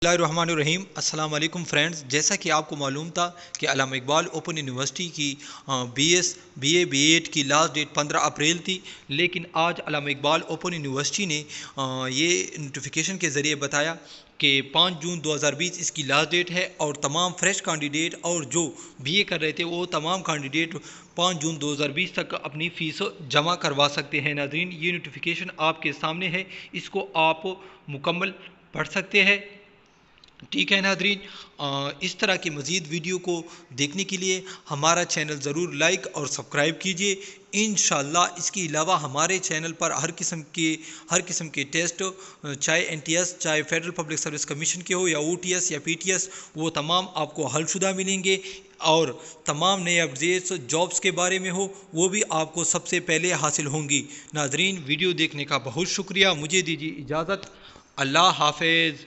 बिस्मिल्लाहिर्रहमानिर्रहीम। अस्सलाम वालेकुम फ्रेंड्स। जैसा कि आपको मालूम था कि अल्लामा इकबाल ओपन यूनिवर्सिटी की बीएस बीए बीएड की लास्ट डेट 15 अप्रैल थी, लेकिन आज अल्लामा इकबाल ओपन यूनिवर्सिटी ने ये नोटिफिकेशन के ज़रिए बताया कि 5 जून 2020 इसकी लास्ट डेट है और तमाम फ्रेश कैंडिडेट और जो बीए कर रहे थे वो तमाम कैंडिडेट 5 जून 2020 तक अपनी फ़ीस जमा करवा सकते हैं। नाज़रीन, ये नोटिफिकेशन आपके सामने है, इसको आप मुकम्मल पढ़ सकते हैं। ठीक है नाज़रीन, इस तरह की मज़ीद वीडियो को देखने के लिए हमारा चैनल ज़रूर लाइक और सब्सक्राइब कीजिए। इंशाअल्लाह इसके अलावा हमारे चैनल पर हर किस्म के टेस्ट, चाहे एनटीएस, चाहे फेडरल पब्लिक सर्विस कमीशन के हो या ओटीएस या पीटीएस, वो तमाम आपको हलशुदा मिलेंगे और तमाम नए अपडेट्स जॉब्स के बारे में हो वो भी आपको सबसे पहले हासिल होंगी। नाज़रीन, वीडियो देखने का बहुत शुक्रिया। मुझे दीजिए इजाज़त। अल्लाह हाफ़िज़।